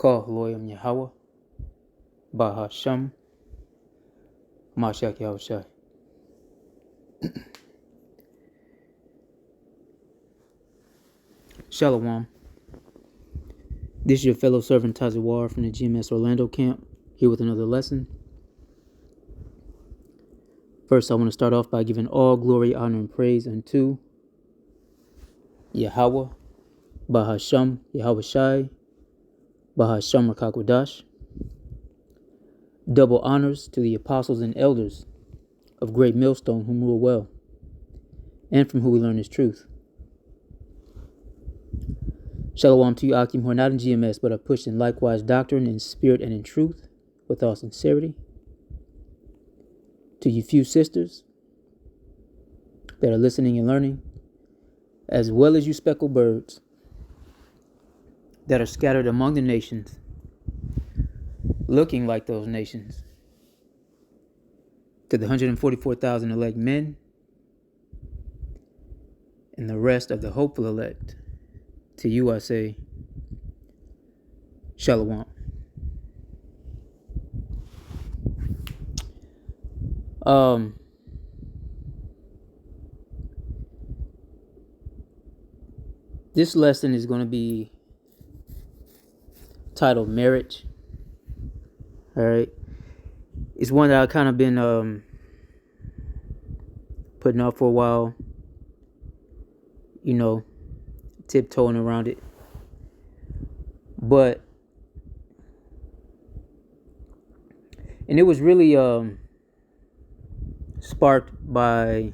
Kah Loyam Yahweh, Bahasham, Mashak Yahushai. Shalom. This is your fellow servant Tazawar from the GMS Orlando camp, here with another lesson. First, I want to start off by giving all glory, honor, and praise unto Yahweh, Bahasham, Yahushai, Bahasham Rakakwadash. Double honors to the apostles and elders of Great Millstone whom rule well, and from whom we learn His truth. Shalom to you, Akim, who are not in GMS, but are pushed in likewise doctrine, in spirit, and in truth, with all sincerity. To you few sisters that are listening and learning, as well as you speckled birds that are scattered among the nations, looking like those nations. To the 144,000 elect men and the rest of the hopeful elect, to you I say, Shalom. This lesson is going to be titled Marriage. All right. It's one that I've kind of been putting off for a while, tiptoeing around it. And it was really sparked by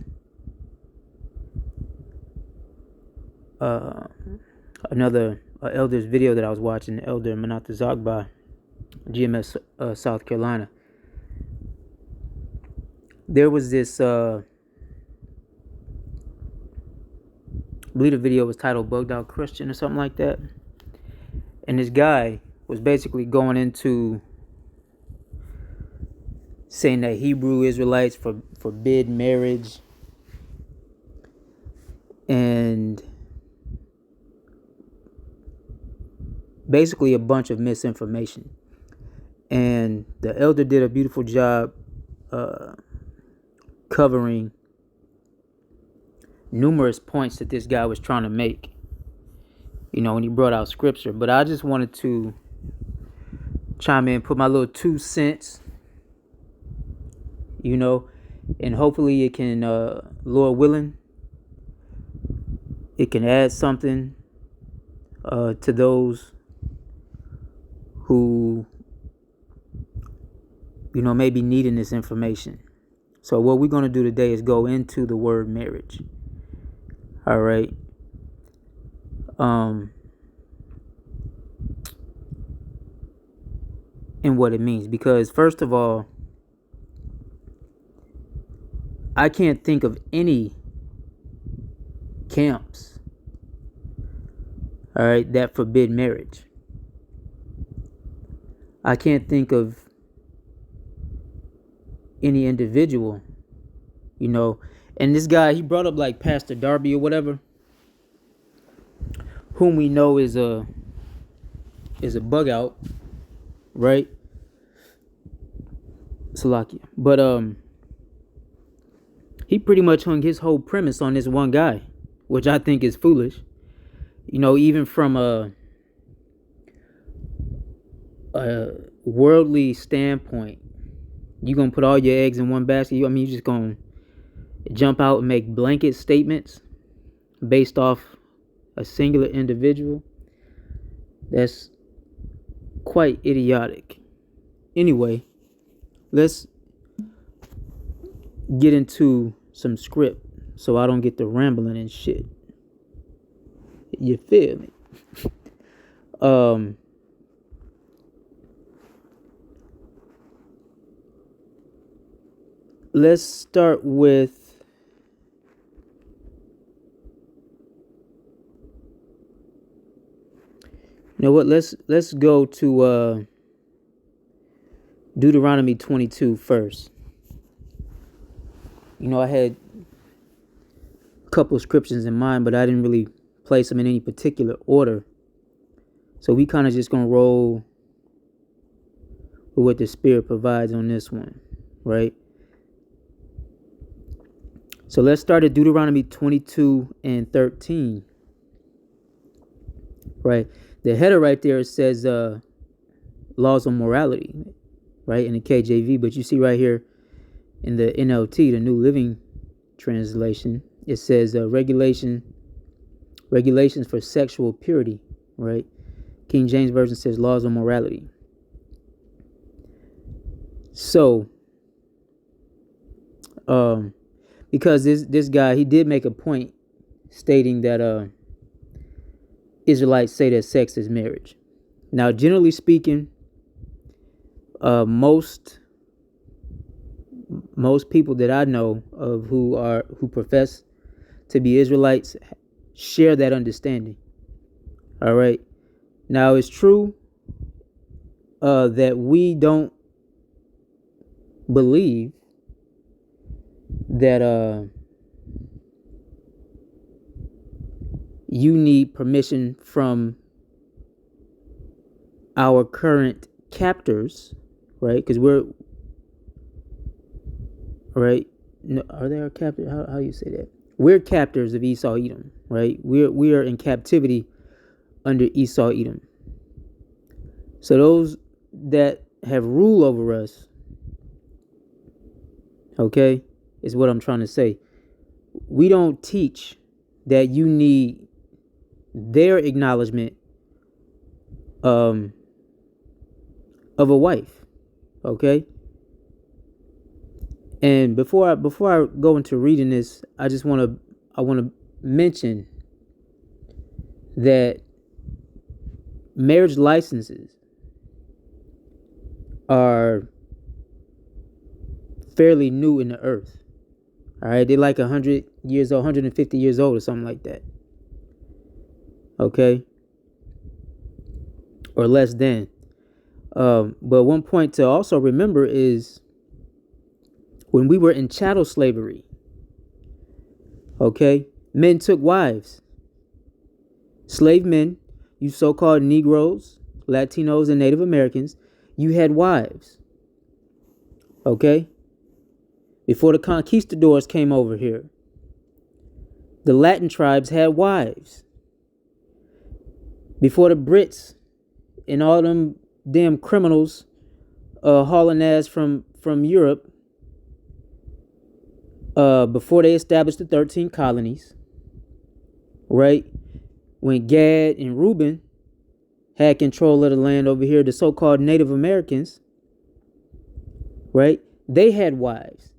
another elder's video that I was watching, Elder Manata Zagba, GMS South Carolina. There was this, I believe the video was titled Bugged Out Christian or something like that. And this guy was basically going into saying that Hebrew Israelites forbid marriage, and basically a bunch of misinformation. And the elder did a beautiful job covering numerous points that this guy was trying to make, when he brought out scripture. But I just wanted to chime in, put my little 2 cents, and hopefully it can, Lord willing, it can add something to those who, may be needing this information. So what we're going to do today is go into the word marriage. All right. And what it means. Because first of all, I can't think of any camps, all right, that forbid marriage. I can't think of any individual, and this guy, he brought up like Pastor Darby or whatever, whom we know is a bug out, right? Salakia. But he pretty much hung his whole premise on this one guy, which I think is foolish. Even from a worldly standpoint, you're going to put all your eggs in one basket. You're just going to jump out and make blanket statements based off a singular individual. That's quite idiotic. Anyway, let's get into some script so I don't get to rambling and shit. You feel me? Let's start with let's go to Deuteronomy 22 first. I had a couple scriptures in mind, but I didn't really place them in any particular order. So we kind of just gonna roll with what the Spirit provides on this one, right? So let's start at Deuteronomy 22 and 13, right? The header right there says laws on morality, right, in the KJV, but you see right here in the NLT, the New Living Translation, it says regulations for sexual purity, right? King James Version says laws on morality. So, because this guy, he did make a point stating that Israelites say that sex is marriage. Now, generally speaking, most people that I know of who profess to be Israelites share that understanding. All right. Now, it's true that we don't believe that you need permission from our current captors, right? Because we're right. No, are they our captors? How you say that? We're captors of Esau Edom, right? We are in captivity under Esau Edom. So those that have rule over us, okay, is what I'm trying to say. We don't teach that you need their acknowledgement of a wife, okay? And before I go into reading this, I want to mention that marriage licenses are fairly new in the earth. All right, they're like 100 years old, 150 years old, or something like that. Okay, or less than. But one point to also remember is when we were in chattel slavery. Okay, men took wives. Slave men, you so-called Negroes, Latinos, and Native Americans, you had wives. Okay? Before the conquistadors came over here, the Latin tribes had wives. Before the Brits and all them damn criminals hauling ass from Europe, before they established the 13 colonies, right? When Gad and Reuben had control of the land over here, the so-called Native Americans, right? They had wives.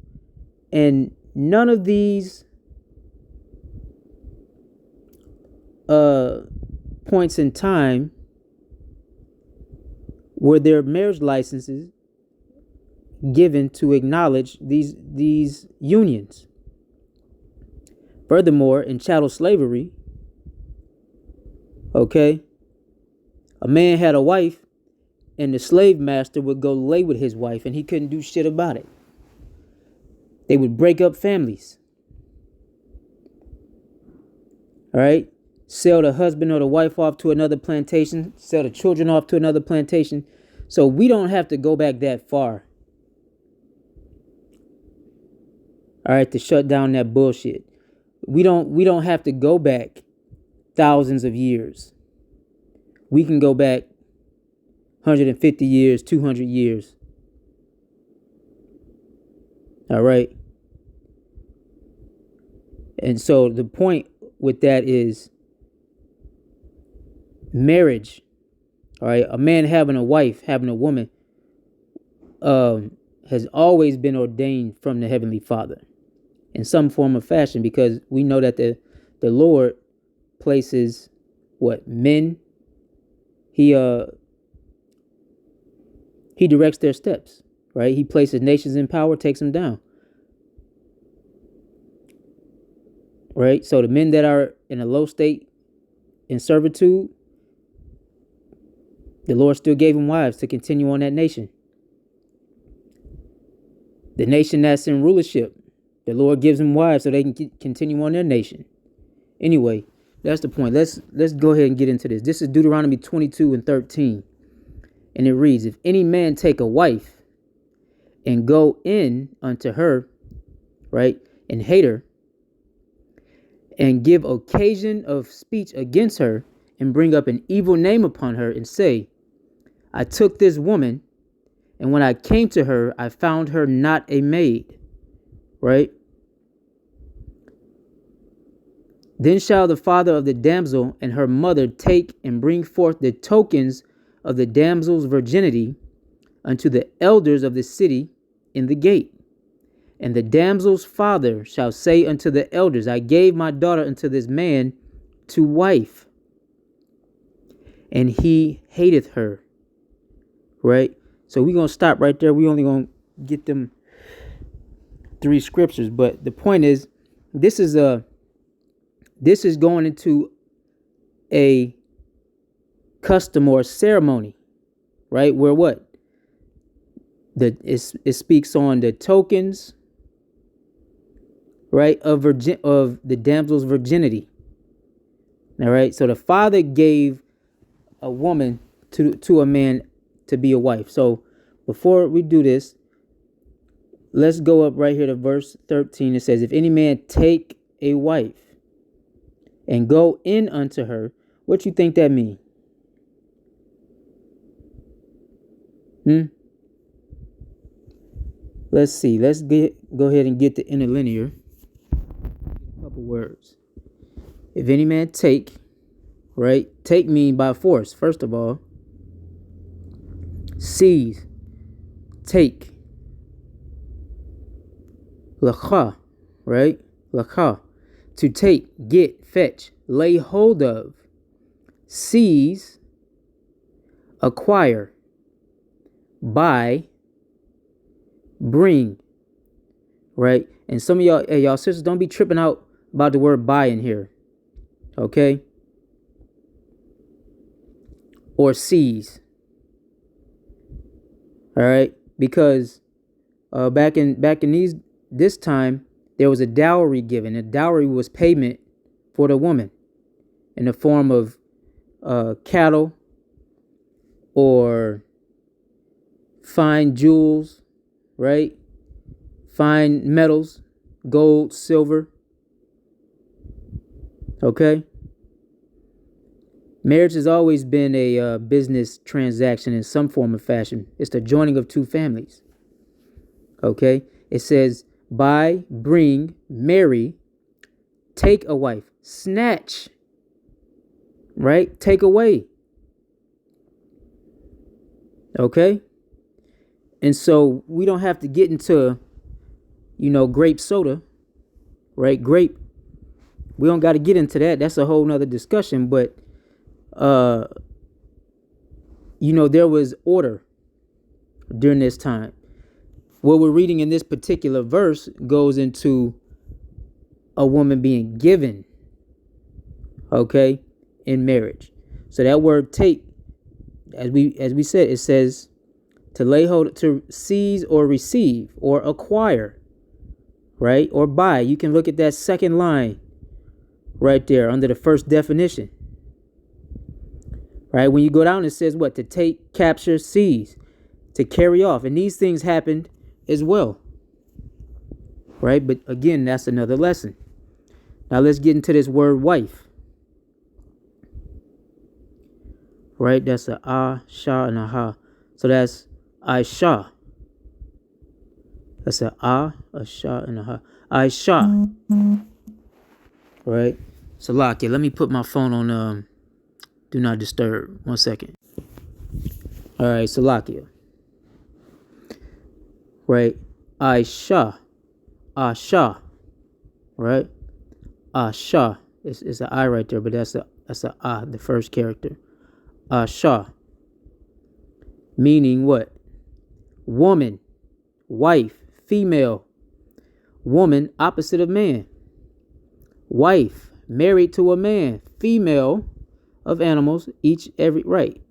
And none of these points in time were there marriage licenses given to acknowledge these unions. Furthermore, in chattel slavery, okay, a man had a wife and the slave master would go lay with his wife and he couldn't do shit about it. They would break up families. All right, sell the husband or the wife off to another plantation, sell the children off to another plantation. So we don't have to go back that far, all right, to shut down that bullshit. We don't have to go back thousands of years. We can go back 150 years, 200 years. All right. And so the point with that is marriage. All right. A man having a wife, having a woman, has always been ordained from the Heavenly Father in some form or fashion, because we know that the Lord places men. He directs their steps, right? He places nations in power, takes them down, right? So the men that are in a low state in servitude, the Lord still gave them wives to continue on that nation. The nation that's in rulership, the Lord gives them wives so they can continue on their nation. Anyway, that's the point. Let's go ahead and get into this. This is Deuteronomy 22 and 13. And it reads, if any man take a wife and go in unto her, right, and hate her, and give occasion of speech against her, and bring up an evil name upon her, and say, I took this woman, and when I came to her, I found her not a maid, right? Then shall the father of the damsel and her mother take and bring forth the tokens of the damsel's virginity unto the elders of the city in the gate. And the damsel's father shall say unto the elders, I gave my daughter unto this man to wife, and he hateth her. Right? So we're going to stop right there. We only going to get them 3 scriptures. But the point is, this is going into a custom or ceremony, right? Where what? It speaks on the tokens, right, of the damsel's virginity. All right. So the father gave a woman to a man to be a wife. So before we do this, let's go up right here to verse 13. It says, if any man take a wife and go in unto her, what you think that mean? Let's see. Let's go ahead and get the interlinear. A couple words. If any man take, right? Take mean by force, first of all. Seize. Take. Lacha, right? Lacha. To take, get, fetch, lay hold of, seize, acquire, buy, bring, right? And some of y'all, hey, y'all sisters, don't be tripping out about the word buy in here, okay? Or seize, all right? Because back in this time, there was a dowry given. A dowry was payment for the woman in the form of cattle or fine jewels, right? Fine metals, gold, silver. Okay? Marriage has always been a business transaction in some form or fashion. It's the joining of 2 families. Okay? It says, buy, bring, marry, take a wife, snatch, right? Take away. Okay? And so we don't have to get into, grape soda, right? Grape. We don't got to get into that. That's a whole nother discussion. But, there was order during this time. What we're reading in this particular verse goes into a woman being given, okay, in marriage. So that word take, as we said, it says to lay hold, to seize or receive or acquire, right, or buy. You can look at that second line right there under the first definition, right? When you go down, it says what? To take, capture, seize, to carry off. And these things happened as well, right? But again, that's another lesson. Now let's get into this word wife, right? That's a ah, sha, and a ha. So that's Aisha. That's a ah, a sha, and a ha. Aisha, right? So Salakia, let me put my phone on do not disturb. 1 second. All right, Salakia. Right? Aisha. Asha. Right? Asha. It's an I right there, but that's a ah, the first character. Asha. Meaning what? Woman, wife, female. Woman, opposite of man. Wife, married to a man. Female of animals, each, every, right.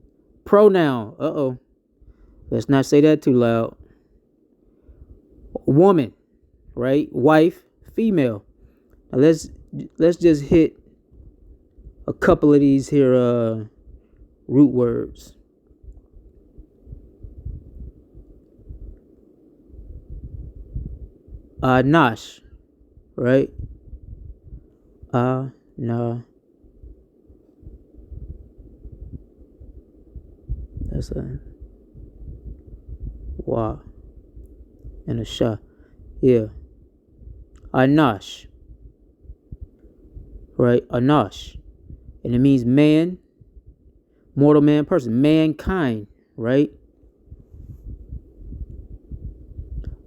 Pronoun, let's not say that too loud. Woman, right? Wife, female. Now let's just hit a couple of these here root words. Nash, right? Na. That's a wa and a sha. Yeah. Anash, right? Anash. And it means man, mortal man, person, mankind, right?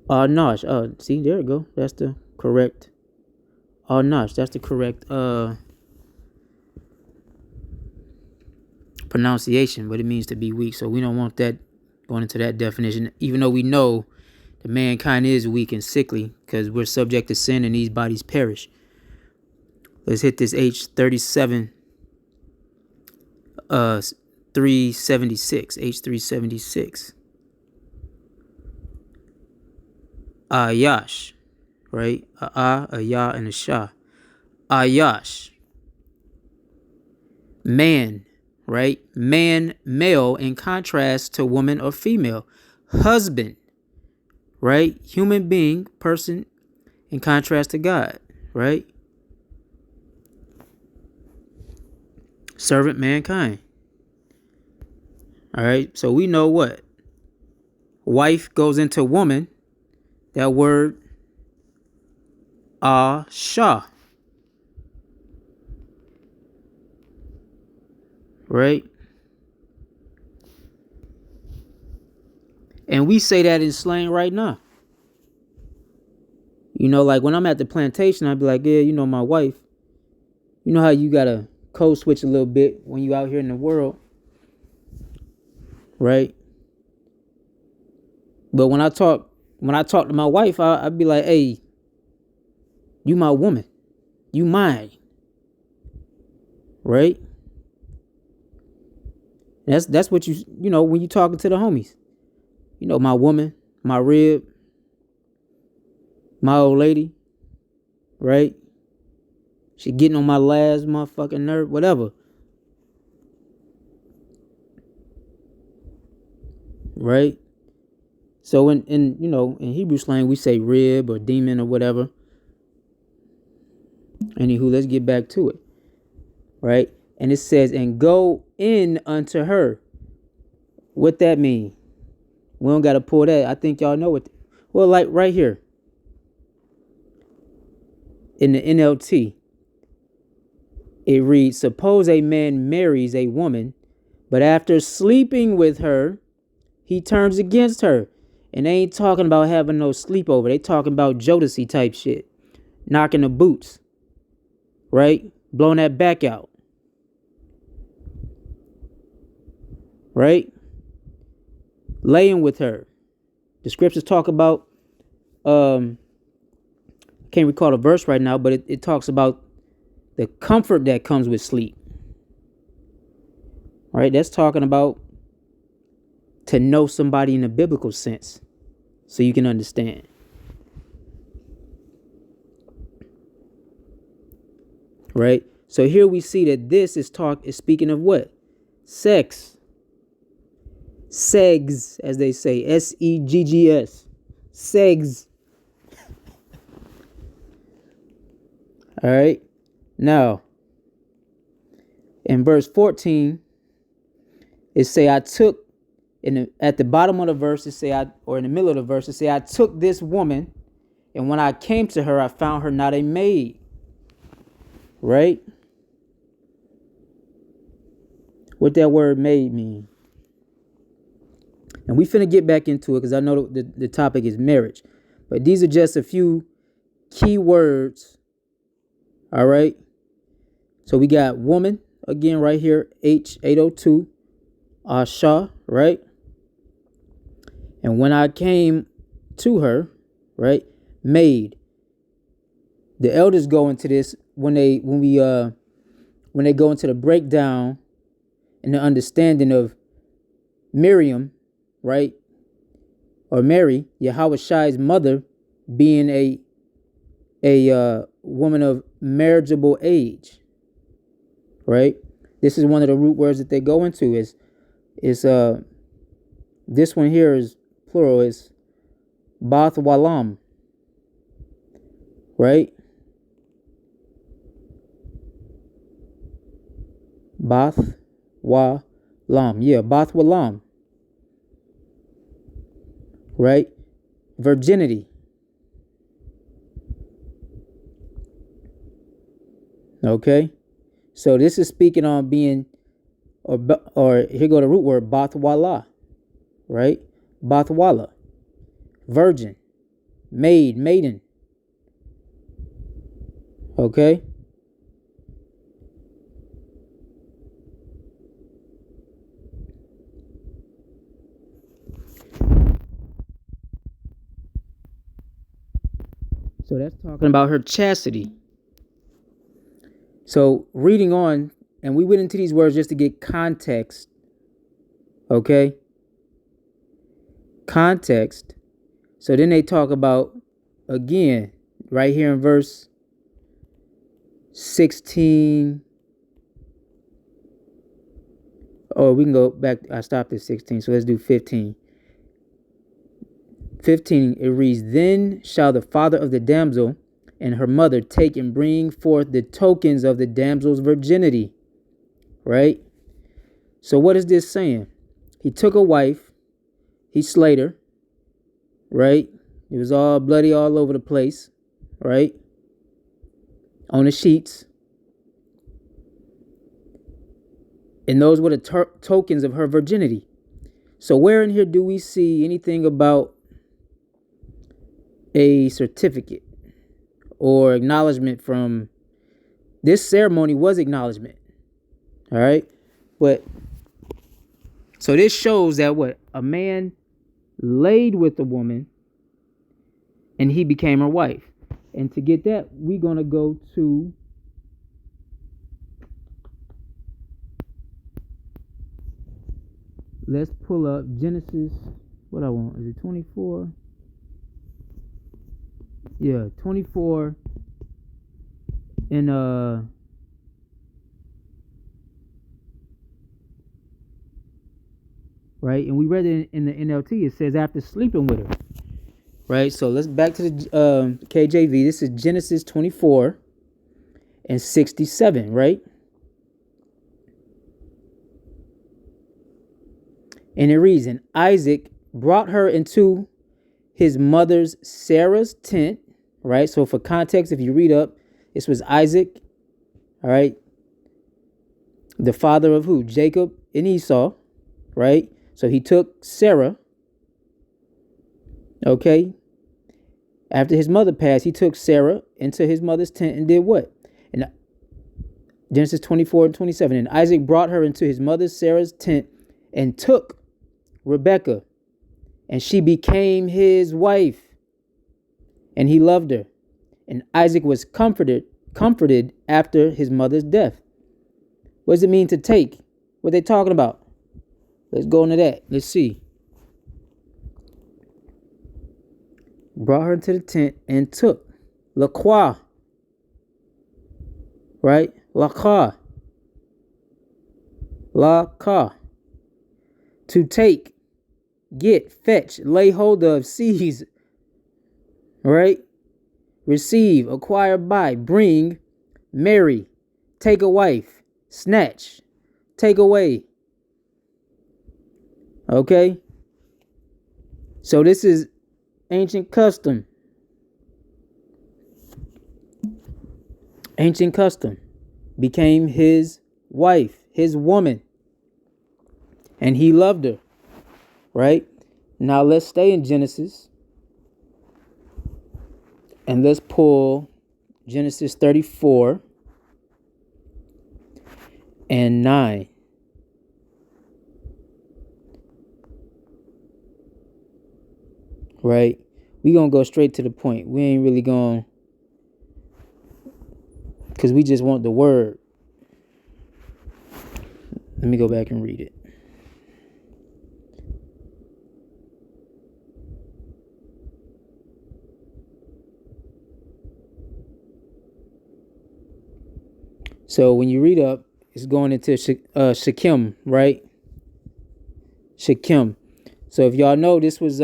Anash. See, there we go. That's the correct. Anash. That's the correct pronunciation, but it means to be weak. So we don't want that going into that definition, even though we know that mankind is weak and sickly because we're subject to sin and these bodies perish. Let's hit this H37 376. H376. Ayash, right? A ya, and a sha. Ayash. Man, right? Man, male, in contrast to woman or female. Husband, right? Human being, person, in contrast to God, right? Servant, mankind. All right, so we know what? Wife goes into woman. That word, Shah. Right? And we say that in slang right now. You know, like when I'm at the plantation, I'd be like, yeah, you know, my wife. You know how you gotta code switch a little bit when you out here in the world, right? But when I talk to my wife, I'd be like, hey, you my woman, you mine, right? That's what you know when you talking to the homies. You know, my woman, my rib, my old lady, right? She getting on my last motherfucking nerve, whatever. Right? So in you know, in Hebrew slang we say rib or demon or whatever. Anywho, let's get back to it. Right? And it says, and go in unto her. What that mean? We don't gotta pull that. I think y'all know what. Well, like right here. In the NLT, it reads, suppose a man marries a woman, but after sleeping with her, he turns against her. And they ain't talking about having no sleepover. They talking about Jodeci type shit. Knocking the boots. Right? Blowing that back out. Right? Laying with her. The scriptures talk about, I can't recall the verse right now, but it talks about the comfort that comes with sleep. Right? That's talking about to know somebody in a biblical sense so you can understand. Right? So here we see that this is speaking of what? Sex. Segs, as they say. Seggs. Segs. All right. Now, in verse 14, it say I took at the bottom of the verse, it say or in the middle of the verse, it say I took this woman, and when I came to her, I found her not a maid. Right? What that word maid mean? And we finna get back into it because I know the topic is marriage. But these are just a few key words. All right. So we got woman again right here, H802, Asha, right? And when I came to her, right, maid. The elders go into this when they go into the breakdown and the understanding of Miriam, right, or Mary, Yahushai's mother, being a woman of marriageable age, right? This is one of the root words that they go into. Is this one here is plural, is Bath Walam, right? Bath wa lam. Yeah, bath wa lam. Right? Virginity. Okay? So this is speaking on being, or here go the root word, bathwala, right? Bathwala, virgin, maiden. Okay? So that's talking about her chastity. So reading on, and we went into these words just to get context. Okay? Context. So then they talk about, again, right here in verse 16. Oh, we can go back. I stopped at 16, so let's do 15. 15, it reads, Then shall the father of the damsel and her mother take and bring forth the tokens of the damsel's virginity. Right? So what is this saying? He took a wife, he slayed her, right? It was all bloody all over the place, right? On the sheets. And those were the tokens of her virginity. So where in here do we see anything about a certificate or acknowledgement from this ceremony? Was acknowledgement. All right. But so this shows that what? A man laid with a woman and he became her wife. And to get that, we're going to go to let's pull up Genesis. What I want? Is it 24? Yeah, 24 in right, and we read it in the NLT. It says after sleeping with her, right? So let's back to the KJV. This is Genesis 24 and 67, right? And it reads, and Isaac brought her into his mother's Sarah's tent, right? So for context, if you read up, this was Isaac, all right? The father of who? Jacob and Esau, right? So he took Sarah, okay? After his mother passed, he took Sarah into his mother's tent and did what? And Genesis 24 and 27. And Isaac brought her into his mother Sarah's tent and took Rebekah, and she became his wife, and he loved her. And Isaac was comforted after his mother's death. What does it mean to take? What are they talking about? Let's go into that. Let's see. Brought her into the tent and took Lakwa, right? Lakha. To take, get, fetch, lay hold of, seize, right? Receive, acquire, buy, bring, marry, take a wife, snatch, take away. Okay? So this is ancient custom. Ancient custom. Became his wife, his woman. And he loved her. Right? Now let's stay in Genesis. And let's pull Genesis 34 and 9. Right? We're going to go straight to the point. We ain't really going, because we just want the word. Let me go back and read it. So when you read up, it's going into Shechem, right? Shechem. So if y'all know, this was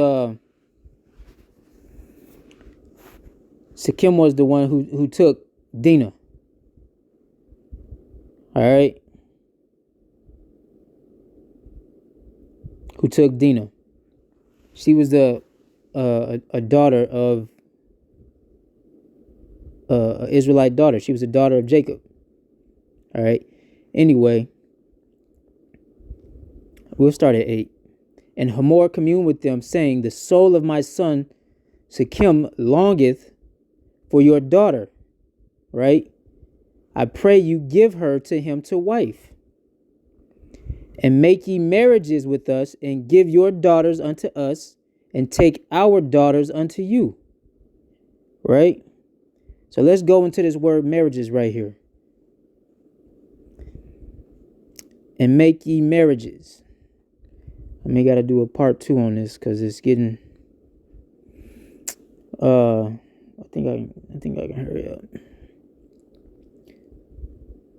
Shechem was the one who took Dinah. All right. Who took Dinah. She was a daughter of an Israelite daughter. She was a daughter of Jacob. All right. Anyway, we'll start at 8. And Hamor communed with them, saying, the soul of my son Shechem longeth for your daughter. Right? I pray you give her to him to wife. And make ye marriages with us, and give your daughters unto us, and take our daughters unto you. Right? So let's go into this word marriages right here. And make ye marriages. I may gotta do a part 2 on this because it's getting I think I can hurry up.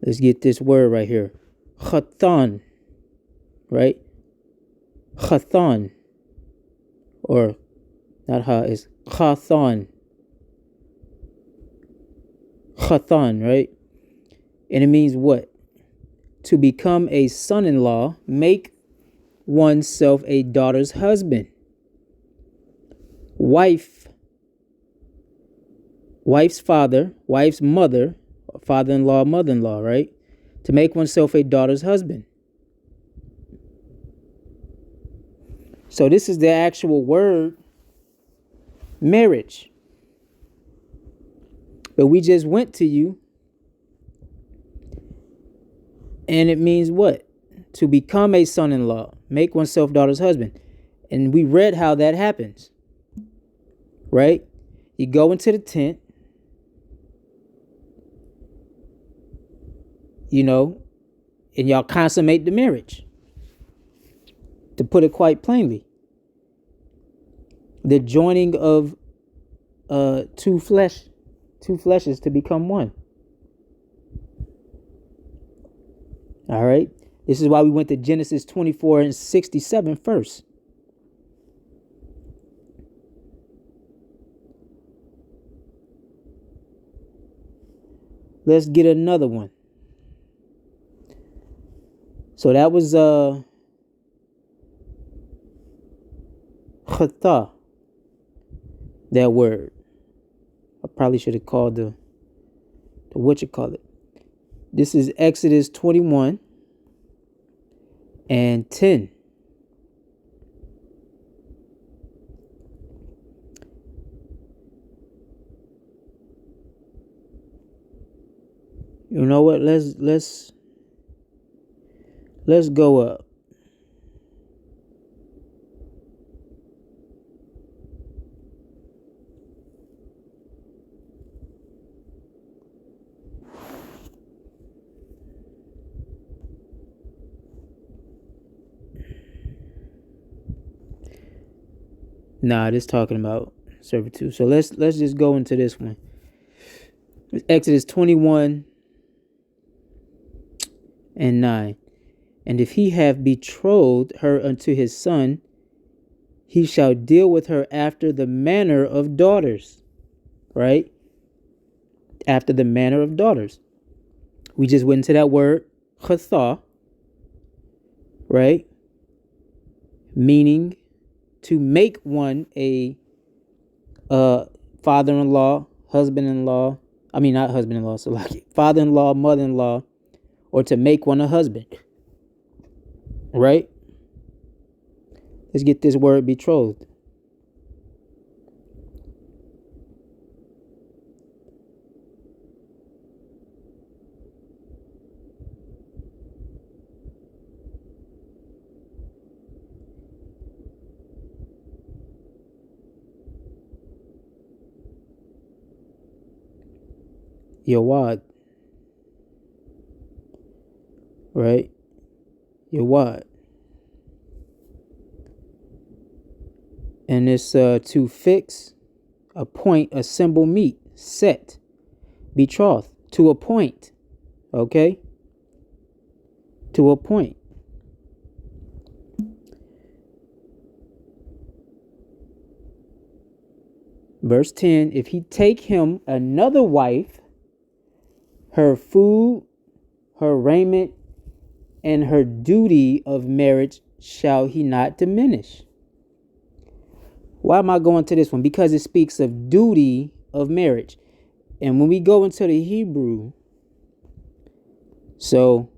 Let's get this word right here. Chatan. Right? Chatan. Or not ha, it's Chatan. Chatan, right? And it means what? To become a son-in-law, make oneself a daughter's husband. Wife's father, wife's mother, father-in-law, mother-in-law, right? To make oneself a daughter's husband. So this is the actual word marriage. But we just went to you, and it means what? To become a son-in-law, make oneself daughter's husband. And we read how that happens. Right? You go into the tent, and y'all consummate the marriage. To put it quite plainly, the joining of two fleshes to become one. All right. This is why we went to Genesis 24 and 67 first. Let's get another one. So that was chata. That word. I probably should have called the what you call it. This is Exodus 21 and 10. You know what? Let's go up. Nah, this talking about servitude. So let's just go into this one. Exodus 21 and 9. And if he have betrothed her unto his son, he shall deal with her after the manner of daughters. Right? After the manner of daughters. We just went into that word, chatha. Right? Meaning to make one a father-in-law, husband-in-law. I mean, not husband-in-law, so like father-in-law, mother-in-law, or to make one a husband. Right? Let's get this word betrothed. Yawad. Right? Yawad. And it's to fix, appoint, assemble, meet, set, betroth, to appoint. Okay? To appoint. Verse 10, if he take him another wife, her food, her raiment, and her duty of marriage shall he not diminish. Why am I going to this one? Because it speaks of duty of marriage. And when we go into the Hebrew, so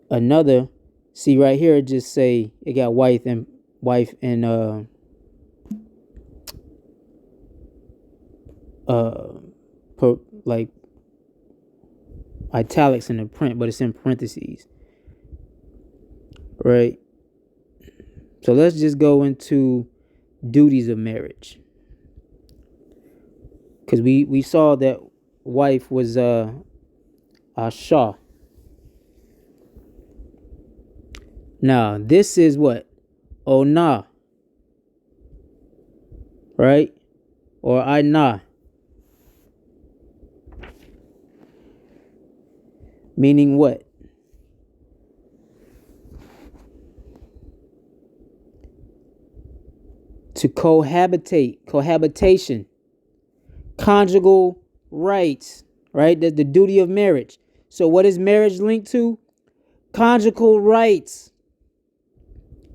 another, see right here, it just say it got wife and like italics in the print, but it's in parentheses, right? So let's just go into duties of marriage, because we saw that wife was Asha. Now this is what? Ona, right? Or Aina, meaning what? To cohabitation, conjugal rights, right? That's the duty of marriage. So what is marriage linked to? Conjugal rights.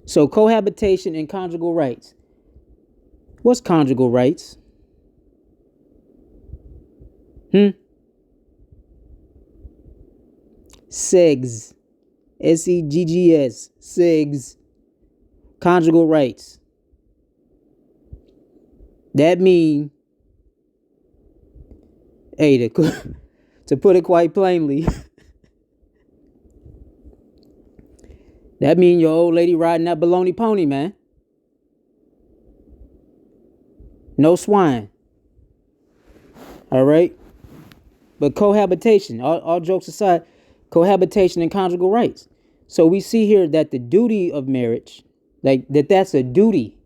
So cohabitation and conjugal rights. What's conjugal rights? Segs. SEGGS. Segs. Conjugal rights. That means, hey, to put it quite plainly, that means your old lady riding that baloney pony, man. No swine. All right? But cohabitation, all jokes aside, cohabitation and conjugal rights. So we see here that the duty of marriage, like that's a duty.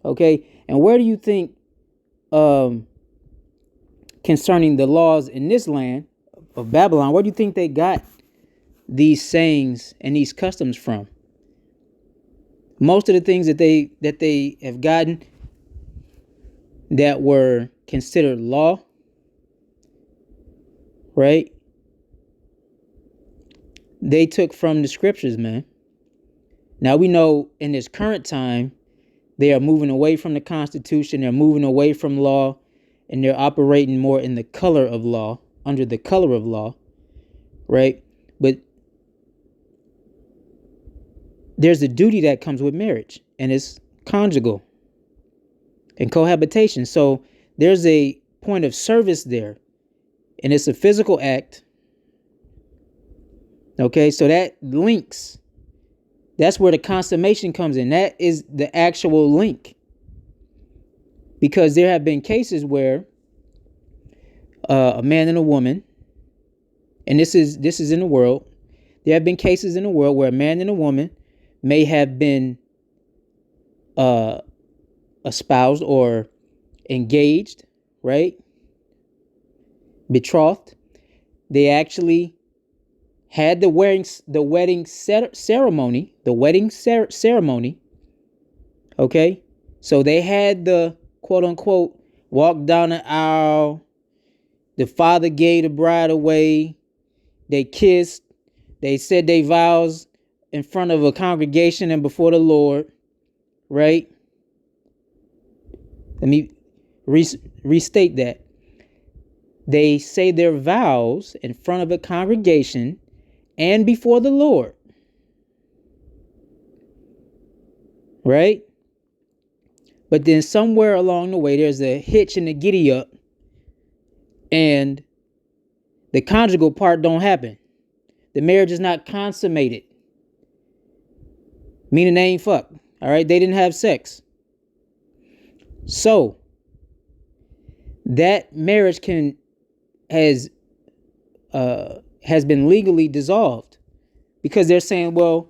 Okay? And where do you think concerning the laws in this land of Babylon, where do you think they got these sayings and these customs from? Most of the things that they have gotten that were considered law, right? They took from the scriptures, man. Now we know in this current time, they are moving away from the Constitution. They're moving away from law, and they're operating more in the color of law, under the color of law, right? But there's a duty that comes with marriage, and it's conjugal and cohabitation. So there's a point of service there, and it's a physical act. Okay, so that links. That's where the consummation comes in. That is the actual link. Because there have been cases where a man and a woman, and this is in the world. There have been cases in the world where a man and a woman may have been espoused or engaged, right? Betrothed. They actually had the wedding ceremony. Okay, so they had the quote unquote walk down the aisle. The father gave the bride away. They kissed. They said their vows in front of a congregation and before the Lord, right? Let me restate that. They say their vows in front of a congregation and before the Lord, right? But then somewhere along the way, there's a hitch in the giddy up, and the conjugal part don't happen. The marriage is not consummated, meaning they ain't fucked. All right, they didn't have sex. So that marriage has been legally dissolved, because they're saying, well,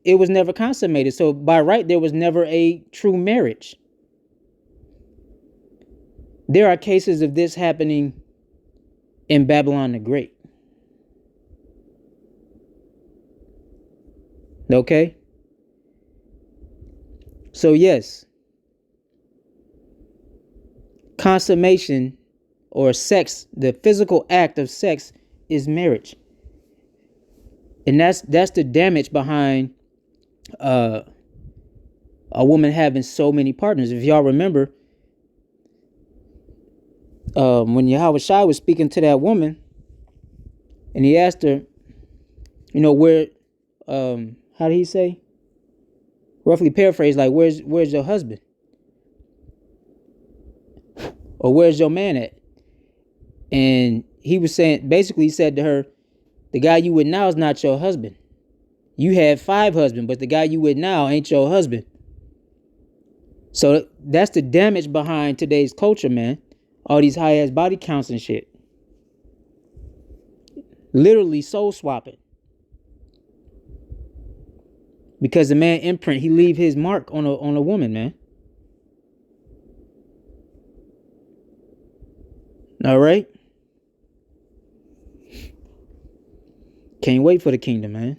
it was never consummated. So by right, there was never a true marriage. There are cases of this happening in Babylon the Great. Okay? So yes, consummation or sex, the physical act of sex, is marriage. And that's the damage behind a woman having so many partners. If y'all remember, when Yahweh Shai was speaking to that woman, and he asked her, where, how did he say? Roughly paraphrased, like, where's your husband? Or where's your man at? And he was saying, basically, he said to her, the guy you with now is not your husband. You had 5 husbands, but the guy you with now ain't your husband. So that's the damage behind today's culture, man. All these high-ass body counts and shit. Literally soul swapping. Because the man imprint, he leave his mark on a woman, man. All right? Can't wait for the kingdom, man.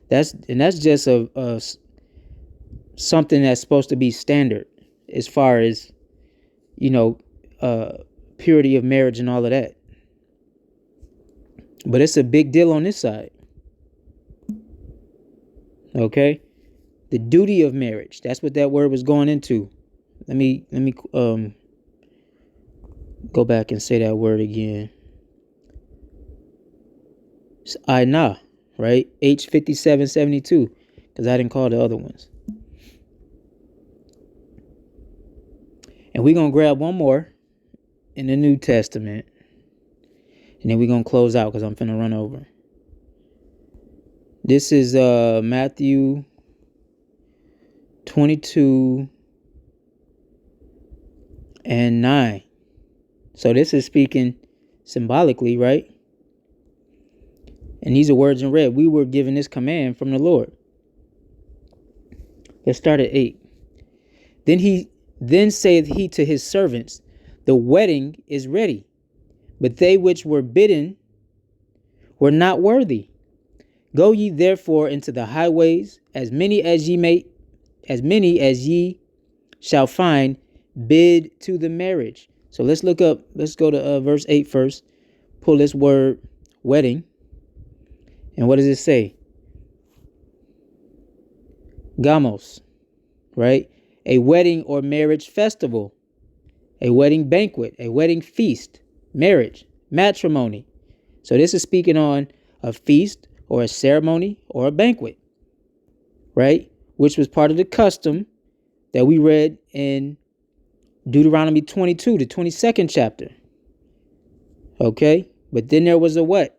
That's just a something that's supposed to be standard as far as purity of marriage and all of that. But it's a big deal on this side. Okay? The duty of marriage. That's what that word was going into. Let me go back and say that word again. It's Aina, right? H5772, because I didn't call the other ones. And we're going to grab one more in the New Testament. And then we're going to close out because I'm finna run over. This is Matthew 22 and 9. So this is speaking symbolically, right? And these are words in red. We were given this command from the Lord. Let's start at 8. Then saith he to his servants, the wedding is ready, but they which were bidden were not worthy. Go ye therefore into the highways, as many as ye shall find, bid to the marriage. So let's go to verse 8 first. Pull this word wedding. And what does it say? Gamos, right? A wedding or marriage festival, a wedding banquet, a wedding feast, marriage, matrimony. So this is speaking on a feast or a ceremony or a banquet, right? Which was part of the custom that we read in Deuteronomy 22, the 22nd chapter. Okay? But then there was a what?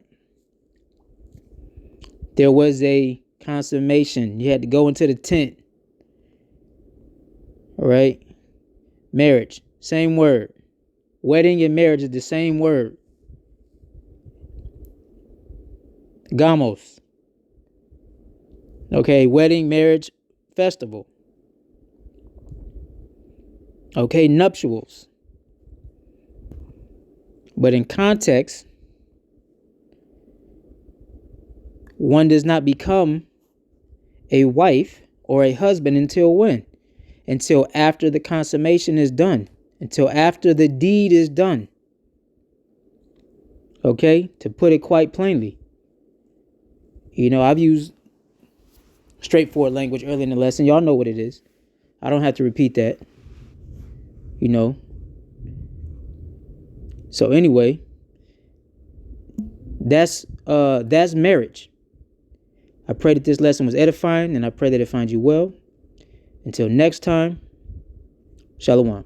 There was a consummation. You had to go into the tent. All right? Marriage, same word. Wedding and marriage is the same word. Gamos. Okay, wedding, marriage, festival. Okay, nuptials. But in context, one does not become a wife or a husband until when? Until after the consummation is done. Until after the deed is done. Okay? To put it quite plainly. I've used straightforward language early in the lesson. Y'all know what it is. I don't have to repeat that. So anyway, that's marriage. I pray that this lesson was edifying, and I pray that it finds you well. Until next time, Shalom.